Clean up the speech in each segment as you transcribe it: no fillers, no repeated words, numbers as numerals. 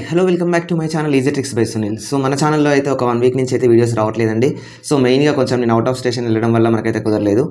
Hello welcome back to my channel easy tricks by Sunil. So మన ఛానల్లో అయితే ఒక 1 వీక్ నుంచి అయితే వీడియోస్ రావట్లేదండి. సో మెయిన్గా కొంచెం నేను అవుట్ ఆఫ్ స్టేషన్ వెళ్ళడం వల్ల మనకైతే కుదరలేదు.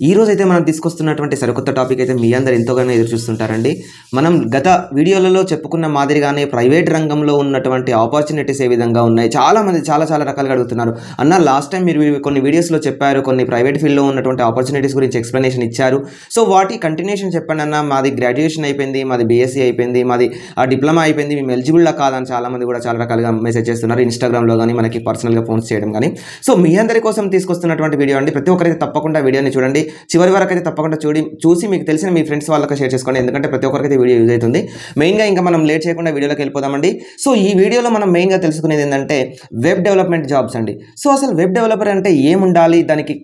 ఈ రోజు అయితే మనం తీసుకొస్తున్నటువంటి సరికొత్త టాపిక్ అయితే మీ అందరు ఎంతోగానో ఎదురు చూస్తుంటారండి. మనం గత వీడియోలలో చెప్పుకున్న మాదిరిగానే ప్రైవేట్ రంగంలో ఉన్నటువంటి ఆపర్చునిటీస్ ఏ విధంగా ఉన్నాయి, చాలామంది చాలా రకాలుగా అడుగుతున్నారు. అన్న లాస్ట్ టైం మీరు కొన్ని వీడియోస్లో చెప్పారు, కొన్ని ప్రైవేట్ ఫీల్డ్లో ఉన్నటువంటి ఆపర్చునిటీస్ గురించి ఎక్స్ప్లెనేషన్ ఇచ్చారు. సో వాటి కంటిన్యూషన్ చెప్పండి అన్న. మాది గ్రాడ్యుయేషన్ అయిపోయింది, మాది బీఎస్సీ అయిపోయింది, మాది డిప్లొమా అయిపోయింది, మేము ఎలిజిబుల్ కాదని చాలామంది కూడా చాలా రకాలుగా మెసేజ్ చేస్తున్నారు ఇన్స్టాగ్రామ్లో కానీ, మనకి పర్సనల్గా ఫోన్స్ చేయడం కానీ. సో మీ అందరి కోసం తీసుకొస్తున్నటువంటి వీడియో అండి. ప్రతి ఒక్కరైతే తప్పకుండా వీడియోని చూడండి, చివరి వరకు అయితే తప్పకుండా చూసి మీకు తెలిసిన మీ ఫ్రెండ్స్ వాళ్ళకి షేర్ చేసుకోండి, ఎందుకంటే ప్రతి ఒక్కరికి వీడియో యూజ్ అవుతుంది. మెయిన్గా ఇంకా మనం లేట్ చేయకుండా వీడియోలోకి వెళ్ళిపోదామండి. సో ఈ వీడియోలో మనం మెయిన్గా తెలుసుకునేది ఏంటంటే వెబ్ డెవలప్మెంట్ జాబ్స్ అండి. సో అసలు వెబ్ డెవలపర్ అంటే ఏముండాలి, దానికి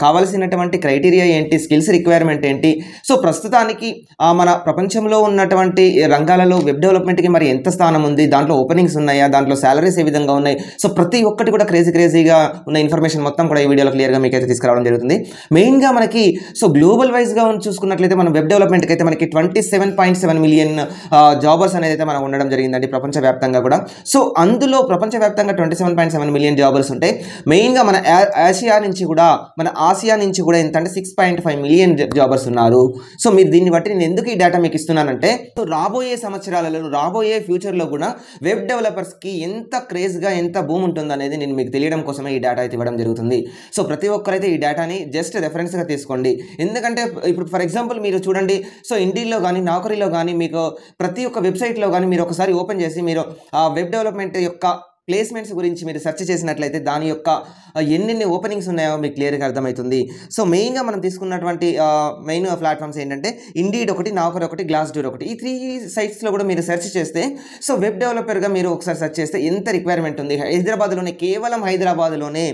కావాల్సినటువంటి క్రైటీరియా ఏంటి, స్కిల్స్ రిక్వైర్మెంట్ ఏంటి, సో ప్రస్తుతానికి మన ప్రపంచంలో ఉన్నటువంటి రంగాలలో వెబ్ డెవలప్మెంట్కి మరి ఎంత స్థానం ఉంది, దాంట్లో ఓపెనింగ్స్ ఉన్నాయా, దాంట్లో సాలరీస్ ఏ విధంగా ఉన్నాయి, సో ప్రతి ఒక్కటి కూడా క్రేజీగా ఉన్న ఇన్ఫర్మేషన్ మొత్తం కూడా ఈ వీడియోలో క్లియర్గా మీకు అయితే తీసుకురావడం జరుగుతుంది. మెయిన్గా మనకి సో గ్లోబల్ వైజ్గా చూసుకున్నట్లయితే మనం వెబ్ డెవలప్మెంట్కి అయితే మనకి 27.7 మిలియన్ జాబర్స్ అనేది అయితే మనం ఉండడం జరిగిందండి ప్రపంచవ్యాప్తంగా కూడా. సో అందులో ప్రపంచవ్యాప్తంగా 27.7 మిలియన్ జాబర్స్ ఉంటే మెయిన్గా మన ఆసియా నుంచి కూడా ఎంత అంటే 6.5 మిలియన్ జాబర్స్ ఉన్నారు. సో మీరు దీన్ని బట్టి నేను ఎందుకు ఈ డేటా మీకు ఇస్తున్నానంటే, సో రాబోయే సంవత్సరాలలో రాబోయే ఫ్యూచర్లో కూడా వెబ్ డెవలపర్స్కి ఎంత క్రేజ్గా ఎంత భూమి ఉంటుంది అనేది నేను మీకు తెలియడం కోసమే ఈ డేటా అయితే ఇవ్వడం జరుగుతుంది. సో ప్రతి ఒక్కరైతే ఈ డేటాని జస్ట్ రెఫరెన్స్గా తీసుకోండి. ఎందుకంటే ఇప్పుడు ఫర్ ఎగ్జాంపుల్ మీరు చూడండి, సో ఇండీడ్లో కానీ నౌకరీలో కానీ మీకు ప్రతి ఒక్క వెబ్సైట్లో కానీ మీరు ఒకసారి ఓపెన్ చేసి మీరు ఆ వెబ్ డెవలప్మెంట్ యొక్క ప్లేస్మెంట్స్ గురించి మీరు సెర్చ్ చేసినట్లయితే దాని యొక్క ఎన్ని ఓపెనింగ్స్ ఉన్నాయో మీకు క్లియర్గా అర్థమవుతుంది. సో మెయిన్గా మనం తీసుకున్నటువంటి మెయిన్ ప్లాట్ఫామ్స్ ఏంటంటే ఇండీడ్ ఒకటి, నౌకరీ ఒకటి, గ్లాస్డోర్ ఒకటి. ఈ 3 సైట్స్లో కూడా మీరు సెర్చ్ చేస్తే సో వెబ్ డెవలపర్గా మీరు ఒకసారి సెర్చ్ చేస్తే ఎంత రిక్వైర్మెంట్ ఉంది. కేవలం హైదరాబాద్లోనే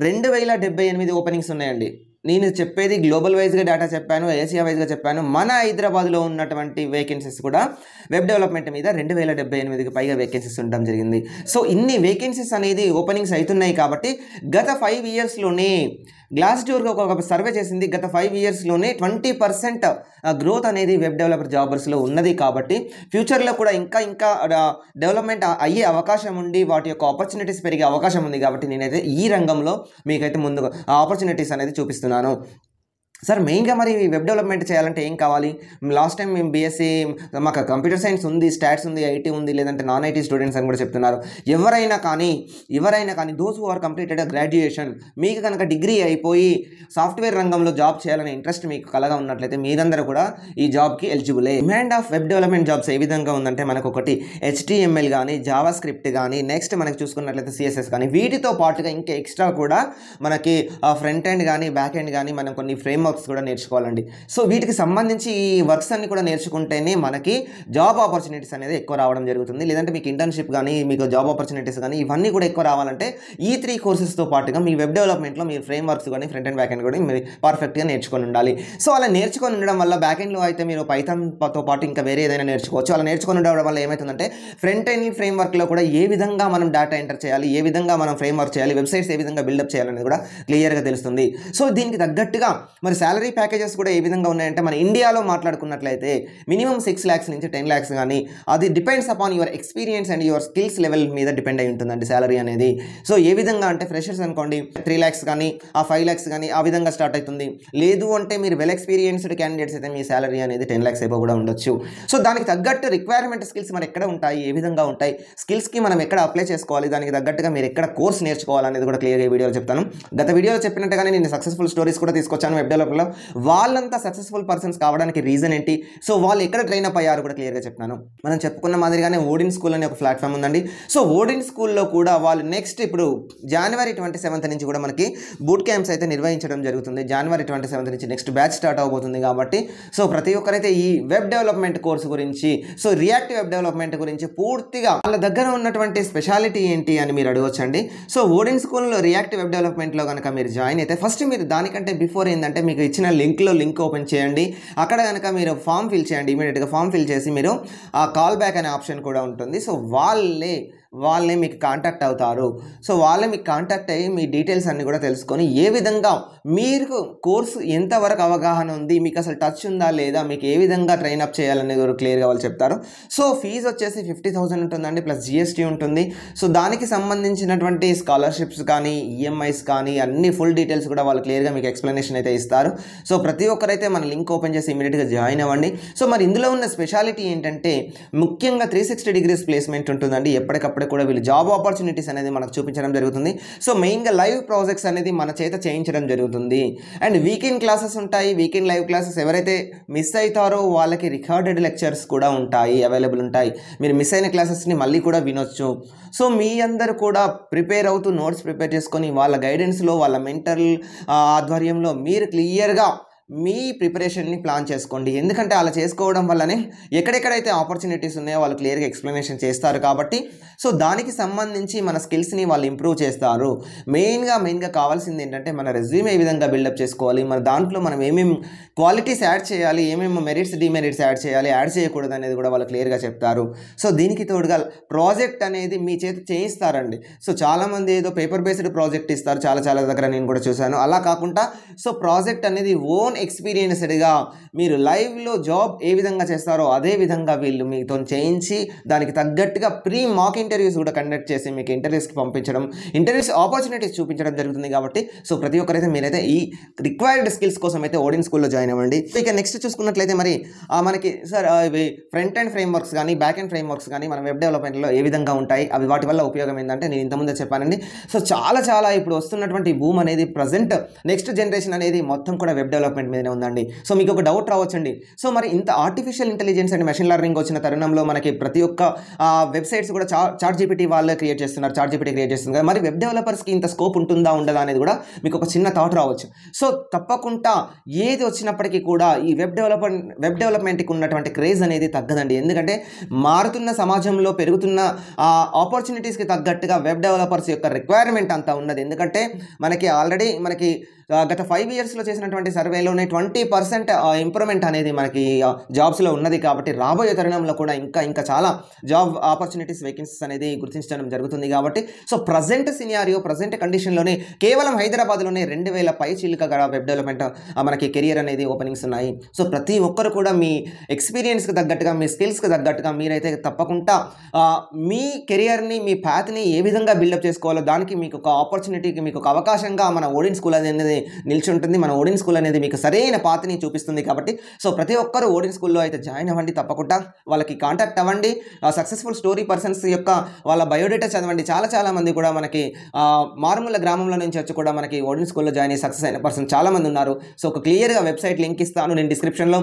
2078 ఓపెనింగ్స్ ఉన్నాయండి. నేను చెప్పేది గ్లోబల్ వైజ్గా డేటా చెప్పాను, ఏషియా వైజ్గా చెప్పాను. మన హైదరాబాద్లో ఉన్నటువంటి వేకెన్సీస్ కూడా వెబ్ డెవలప్మెంట్ మీద 2078కి పైగా వేకెన్సీస్ ఉండడం జరిగింది. సో ఇన్ని వేకెన్సీస్ అనేది ఓపెనింగ్స్ అవుతున్నాయి కాబట్టి గత 5 ఇయర్స్లోనే గ్లాస్డోర్ ఒక సర్వే చేసింది, గత 5 ఇయర్స్లోనే 20% గ్రోత్ అనేది వెబ్ డెవలపర్ జాబర్స్లో ఉన్నది. కాబట్టి ఫ్యూచర్లో కూడా ఇంకా డెవలప్మెంట్ అయ్యే అవకాశం ఉండి వాటి యొక్క ఆపర్చునిటీస్ పెరిగే అవకాశం ఉంది. కాబట్టి నేనైతే ఈ రంగంలో మీకైతే ముందుగా ఆపర్చునిటీస్ అనేది చూపిస్తున్నాను. సార్ మెయిన్గా మరి వెబ్ డెవలప్మెంట్ చేయాలంటే ఏం కావాలి? లాస్ట్ టైం మేము బీఎస్సీ మాకు కంప్యూటర్ సైన్స్ ఉంది, స్టాట్స్ ఉంది, ఐటీ ఉంది, లేదంటే నాన్ ఐటీ స్టూడెంట్స్ అని కూడా చెప్తున్నారు. ఎవరైనా కానీ those who are completed graduation, మీకు కనుక డిగ్రీ అయిపోయి సాఫ్ట్వేర్ రంగంలో జాబ్ చేయాలనే ఇంట్రెస్ట్ మీకు కలగా ఉన్నట్లయితే మీరందరూ కూడా ఈ జాబ్కి ఎలిజిబులే. Demand of web development jobs ఏ విధంగా ఉందంటే మనకు ఒకటి HTML కానీ, జావా స్క్రిప్ట్ కానీ, నెక్స్ట్ మనకి చూసుకున్నట్లయితే CSS కానీ, వీటితో పాటుగా ఇంకా ఎక్స్ట్రా కూడా మనకి ఫ్రంట్ ఎండ్ కానీ, బ్యాక్ ఎండ్ కానీ మనం కొన్ని ఫ్రేమ్ కూడా నేర్చుకోవాలండి. సో వీటికి సంబంధించి ఈ వర్క్స్ అన్ని కూడా నేర్చుకుంటేనే మనకి జాబ్ ఆపర్చునిటీస్ అనేది ఎక్కువ రావడం జరుగుతుంది. లేదంటే మీకు ఇంటర్న్షిప్ కానీ, మీకు జాబ్ ఆపర్చునిటీస్ కానీ ఇవన్నీ కూడా ఎక్కువ రావాలంటే ఈ 3 కోర్సెస్తో పాటుగా మీ వెబ్ డెవలప్మెంట్లో మీరు ఫ్రేమ్ వర్క్స్ కానీ, ఫ్రంట్ అండ్ బ్యాక్ ఎండ్ కూడా మీరు పర్ఫెక్ట్గా నేర్చుకొని ఉండాలి. సో అలా నేర్చుకొని ఉండడం వల్ల బ్యాక్ ఎండ్లో అయితే మీరు పైథాన్తో పాటు ఇంకా వేరే ఏదైనా నేర్చుకోవచ్చు. అలా నేర్చుకొని ఉండడం వల్ల ఏమవుతుందంటే ఫ్రంట్ ఎండ్ ఫ్రేమ్ వర్క్లో కూడా ఏ విధంగా మనం డేటా ఎంటర్ చేయాలి, ఏ విధంగా మనం ఫ్రేమ్ వర్క్ చేయాలి, వెబ్సైట్స్ ఏ విధంగా బిల్డప్ చేయాలనేది కూడా క్లియర్గా తెలుస్తుంది. సో దీనికి తగ్గట్టుగా మరి శాలరీ ప్యాకేజెస్ కూడా ఏ విధంగా ఉన్నాయంటే మన ఇండియాలో మాట్లాడుకున్నట్లయితే మినిమం 6 lakhs నుంచి 10 lakhs కానీ, అది depends upon your experience and your skills level మీద డిపెండ్ అయి ఉంటుందండి శాలరీ అనేది. సో ఏ విధంగా అంటే ఫ్రెషర్స్ అనుకోండి 3 lakhs కానీ, 5 lakhs కానీ ఆ విధంగా స్టార్ట్ అవుతుంది. లేదు అంటే మీరు వెల్ ఎక్స్పీరియన్స్డ్ క్యాండిడేట్స్ అయితే మీ శాలరీ అనేది 10 lakhs అయిపో కూడా ఉండొచ్చు. సో దానికి తగ్గట్టు రిక్వైర్మెంట్ స్కిల్స్ మన ఎక్కడ ఉంటాయి, ఏ విధంగా ఉంటాయి, స్కిల్స్కి మనం ఎక్కడ అప్లై చేసుకోవాలి, దానికి తగ్గట్టుగా మీరు ఎక్కడ కోర్స్ నేర్చుకోవాలనేది కూడా క్లియర్గా ఈ వీడియోలో చెప్తాను. గత వీడియోలో చెప్పినట్టుగానే నేను సక్సెస్ఫుల్ స్టోరీస్ కూడా తీసుకొచ్చాను వెబ్ డెవలప్లో. వాళ్ళంతా సక్సెస్ఫుల్ పర్సన్స్ కావడానికి రీజన్ ఏంటి, సో వాళ్ళు ఎక్కడ ట్రైన్ అప్ అయ్యారు కూడా క్లియర్గా చెప్తాను. మనం చెప్పుకున్న మాదిరిగానే ఓడిన్ స్కూల్ అనే ఒక ప్లాట్ఫామ్ ఉందండి. సో ఓడిన్ స్కూల్లో కూడా వాళ్ళు నెక్స్ట్ ఇప్పుడు January 27th నుంచి కూడా మనకి బూట్ క్యాంప్స్ అయితే నిర్వహించడం జరుగుతుంది. January 27th నుంచి నెక్స్ట్ బ్యాచ్ స్టార్ట్ అవబోతుంది. కాబట్టి సో ప్రతి ఒక్కరైతే ఈ వెబ్ డెవలప్మెంట్ కోర్సు గురించి, సో రియాక్ట్ వెబ్ డెవలప్మెంట్ గురించి పూర్తిగా వాళ్ళ దగ్గర ఉన్నటువంటి స్పెషాలిటీ ఏంటి అని మీరు అడగొచ్చండి. సో ఓడిన్ స్కూల్లో రియాక్ట్ వెబ్ డెవలప్మెంట్లో కనుక మీరు జాయిన్ అయితే ఫస్ట్ మీరు దానికంటే బిఫోర్ ఏంటంటే మీకు ఇచ్చిన లింక్ ఓపెన్ చేయండి. అక్కడ కనుక మీరు ఫామ్ ఫిల్ చేయండి. ఇమీడియట్గా ఫామ్ ఫిల్ చేసి మీరు ఆ కాల్ బ్యాక్ అనే ఆప్షన్ కూడా ఉంటుంది. సో వాళ్ళే వాళ్ళే మీకు కాంటాక్ట్ అవుతారు. సో వాళ్ళే మీకు కాంటాక్ట్ అయ్యి మీ డీటెయిల్స్ అన్నీ కూడా తెలుసుకొని ఏ విధంగా మీరు కోర్సు ఎంతవరకు అవగాహన ఉంది, మీకు అసలు టచ్ ఉందా లేదా, మీకు ఏ విధంగా ట్రైన్ అప్ చేయాలనేది కూడా క్లియర్గా వాళ్ళు చెప్తారు. సో ఫీజు వచ్చేసి 50,000 ఉంటుందండి, ప్లస్ జిఎస్టీ ఉంటుంది. సో దానికి సంబంధించినటువంటి స్కాలర్షిప్స్ కానీ ఈఎంఐస్ కానీ అన్ని ఫుల్ డీటెయిల్స్ కూడా వాళ్ళు క్లియర్గా మీకు ఎక్స్ప్లెనేషన్ అయితే ఇస్తారు. సో ప్రతి ఒక్కరైతే మన లింక్ ఓపెన్ చేసి ఇమీడియట్గా జాయిన్ అవ్వండి. సో మరి ఇందులో ఉన్న స్పెషాలిటీ ఏంటంటే ముఖ్యంగా 360 డిగ్రీస్ ప్లేస్మెంట్ ఉంటుందండి. ఎప్పటికప్పుడు కూడా వీళ్ళు జాబ్ ఆపర్చునిటీస్ అనేది మనకు చూపించడం జరుగుతుంది. సో మెయిన్గా లైవ్ ప్రాజెక్ట్స్ అనేది మన చేత చేయించడం జరుగుతుంది. అండ్ వీకెండ్ క్లాసెస్ ఉంటాయి. వీకెండ్ లైవ్ క్లాసెస్ ఎవరైతే మిస్ అవుతారో వాళ్ళకి రికార్డెడ్ లెక్చర్స్ కూడా ఉంటాయి, అవైలబుల్ ఉంటాయి. మీరు మిస్ అయిన క్లాసెస్ని మళ్ళీ కూడా వినొచ్చు. సో మీ అందరూ కూడా ప్రిపేర్ అవుతూ నోట్స్ ప్రిపేర్ చేసుకొని వాళ్ళ గైడెన్స్లో వాళ్ళ మెంటల్ ఆధ్వర్యంలో మీరు క్లియర్గా మీ ప్రిపరేషన్ని ప్లాన్ చేసుకోండి. ఎందుకంటే అలా చేసుకోవడం వల్లనే ఎక్కడెక్కడైతే ఆపర్చునిటీస్ ఉన్నాయో వాళ్ళు క్లియర్గా ఎక్స్ప్లెనేషన్ చేస్తారు కాబట్టి సో దానికి సంబంధించి మన స్కిల్స్ని వాళ్ళు ఇంప్రూవ్ చేస్తారు. మెయిన్గా కావాల్సింది ఏంటంటే మన రెజ్యూమ్ ఏ విధంగా బిల్డప్ చేసుకోవాలి, మన దాంట్లో మనం ఏమేమి క్వాలిటీస్ యాడ్ చేయాలి, ఏమేమి మెరిట్స్ డిమెరిట్స్ యాడ్ చేయాలి, యాడ్ చేయకూడదు అనేది కూడా వాళ్ళు క్లియర్గా చెప్తారు. సో దీనికి తోడుగా ప్రాజెక్ట్ అనేది మీ చేత చేయిస్తారండి. సో చాలామంది ఏదో పేపర్ బేస్డ్ ప్రాజెక్ట్ ఇస్తారు, చాలా దగ్గర నేను కూడా చూశాను. అలా కాకుండా సో ప్రాజెక్ట్ అనేది ఓన్ ఎక్స్పీరియన్స్డ్గా మీరు లైవ్లో జాబ్ ఏ విధంగా చేస్తారో అదే విధంగా వీళ్ళు మీతో చేయించి దానికి తగ్గట్టుగా ప్రీ మాక్ ఇంటర్వ్యూస్ కూడా కండక్ట్ చేసి మీకు ఇంటర్వ్యూస్కి పంపించడం, ఇంటర్వ్యూస్ ఆపర్చునిటీస్ చూపించడం జరుగుతుంది. కాబట్టి సో ప్రతి ఒక్కరైతే మీరైతే ఈ రిక్వైర్డ్ స్కిల్స్ కోసం అయితే ఓడిన్ స్కూల్లో జాయిన్ అవ్వండి. ఇక నెక్స్ట్ చూసుకున్నట్లయితే మరి మనకి సార్ ఇవి ఫ్రంట్ అండ్ ఫ్రేమ్వర్క్స్ కానీ బ్యాక్ అండ్ ఫ్రేమ్వర్క్స్ కానీ మన వెబ్ డెవలప్మెంట్లో ఏ విధంగా ఉంటాయి, అవి వాటి వల్ల ఉపయోగం ఏంటంటే నేను ఇంతకుముందే చెప్పానండి. సో చాలా ఇప్పుడు వస్తున్నటువంటి బూమ్ అనేది ప్రజెంట్ నెక్స్ట్ జనరేషన్ అనేది మొత్తం కూడా వెబ్ డెవలప్మెంట్ మీదనే ఉందండి. సో మీకు ఒక డౌట్ రావచ్చండి, సో మరి ఇంత artificial intelligence and machine learning వచ్చిన తరుణంలో మనకి ప్రతి ఒక్క వెబ్సైట్స్ కూడా చాట్ జీపీటీ వాళ్ళే క్రియేట్ చేస్తున్నారు, చాట్ జీపీటీ క్రియేట్ చేస్తున్నారు కదా, మరి వెబ్ డెవలపర్స్కి ఇంత స్కోప్ ఉంటుందా ఉండదా అనేది కూడా మీకు ఒక చిన్న థాట్ రావచ్చు. సో తప్పకుండా ఏది వచ్చినప్పటికీ కూడా ఈ వెబ్ డెవలప్మెంట్కి ఉన్నటువంటి క్రేజ్ అనేది తగ్గదండి. ఎందుకంటే మారుతున్న సమాజంలో పెరుగుతున్న ఆపర్చునిటీస్కి తగ్గట్టుగా వెబ్ డెవలపర్స్ యొక్క రిక్వైర్మెంట్ అంతా ఉన్నది. ఎందుకంటే మనకి ఆల్రెడీ గత 5 ఇయర్స్లో చేసినటువంటి సర్వేలోనే 20% ఇంప్రూవ్మెంట్ అనేది మనకి జాబ్స్లో ఉన్నది. కాబట్టి రాబోయే తరుణంలో కూడా ఇంకా చాలా జాబ్ ఆపర్చునిటీస్ వేకెన్సీస్ అనేది గుర్తించడం జరుగుతుంది. కాబట్టి సో ప్రజెంట్ సినారియో ప్రజెంట్ కండిషన్లోనే కేవలం హైదరాబాద్లోనే 2000 పై చిలుకగా వెబ్ డెవలప్మెంట్ మనకి కెరియర్ అనేది ఓపెనింగ్స్ ఉన్నాయి. సో ప్రతి ఒక్కరు కూడా మీ ఎక్స్పీరియన్స్కి తగ్గట్టుగా మీ స్కిల్స్కి తగ్గట్టుగా మీరైతే తప్పకుండా మీ కెరియర్ని మీ పాత్ని ఏ విధంగా బిల్డప్ చేసుకోవాలో దానికి మీకు ఒక ఆపర్చునిటీకి మీకు ఒక అవకాశంగా మన ఓడిన్ స్కూల్ అనేది నిల్చుంటుంది. మన ఓడిన్ స్కూల్ అనేది మీకు సరైన పాత్ని చూపిస్తుంది. కాబట్టి సో ప్రతి ఒక్కరు ఓడిన్ స్కూల్లో అయితే జాయిన్ అవ్వండి, తప్పకుండా వాళ్ళకి కాంటాక్ట్ అవ్వండి. సక్సెస్ఫుల్ స్టోరీ పర్సన్స్ యొక్క వాళ్ళ బయోడేటా చదవండి. చాలా మంది కూడా మనకి మారుమూల గ్రామంలో నుంచి వచ్చి కూడా మనకి ఓడిన్ స్కూల్లో జాయిన్ అయ్యి సక్సెస్ అయిన పర్సన్ చాలామంది ఉన్నారు. సో ఒక క్లియర్గా వెబ్సైట్ లింక్ ఇస్తాను నేను డిస్క్రిప్షన్లో.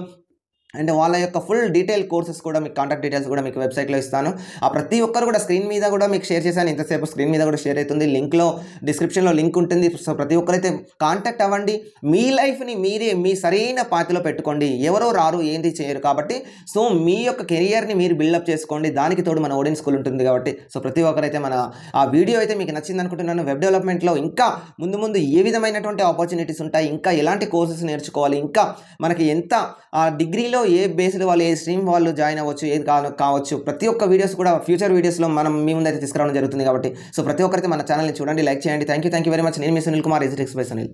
అండ్ వాళ్ళ యొక్క ఫుల్ డీటెయిల్ కోర్సెస్ కూడా మీకు కాంటాక్ట్ డీటెయిల్స్ కూడా మీకు వెబ్సైట్లో ఇస్తాను. ప్రతి ఒక్కరు కూడా స్క్రీన్ మీద కూడా మీకు షేర్ చేశాను, ఇంతసేపు స్క్రీన్ మీద కూడా షేర్ అవుతుంది, లింక్లో డిస్క్రిప్షన్లో లింక్ ఉంటుంది. సో ప్రతి ఒక్కరైతే కాంటాక్ట్ అవ్వండి. మీ లైఫ్ని మీరే మీ సరైన పాత్రలో పెట్టుకోండి. ఎవరో రారు, ఏంటి చేయరు. కాబట్టి సో మీ యొక్క కెరియర్ని మీరు బిల్డప్ చేసుకోండి. దానికి తోడు మన ఓడిన్ స్కూల్ ఉంటుంది. కాబట్టి సో ప్రతి ఒక్కరైతే మన ఆ వీడియో అయితే మీకు నచ్చింది అనుకుంటున్నాను. వెబ్ డెవలప్మెంట్లో ఇంకా ముందు ఏ విధమైనటువంటి ఆపర్చునిటీస్ ఉంటాయి, ఇంకా ఎలాంటి కోర్సెస్ నేర్చుకోవాలి, ఇంకా మనకి ఎంత డిగ్రీలో ఏ బేస్డ్ వాళ్ళు ఏ స్ట్రీమ్ వాళ్ళు జాయిన్ అవ్వచ్చు, ఏది కావచ్చు, ప్రతి ఒక్క వీడియోస్ కూడా ఫ్యూచర్ వీడియోస్లో మనం మీ ముందైతే తీసుకురావడం జరుగుతుంది. కాబట్టి సో ప్రతి ఒక్కరైతే మన ఛానల్ని చూడండి, లైక్ చేయండి. Thank you very much. నేను మీ సునీల్ కుమార్, EasyTricks by సునీల్.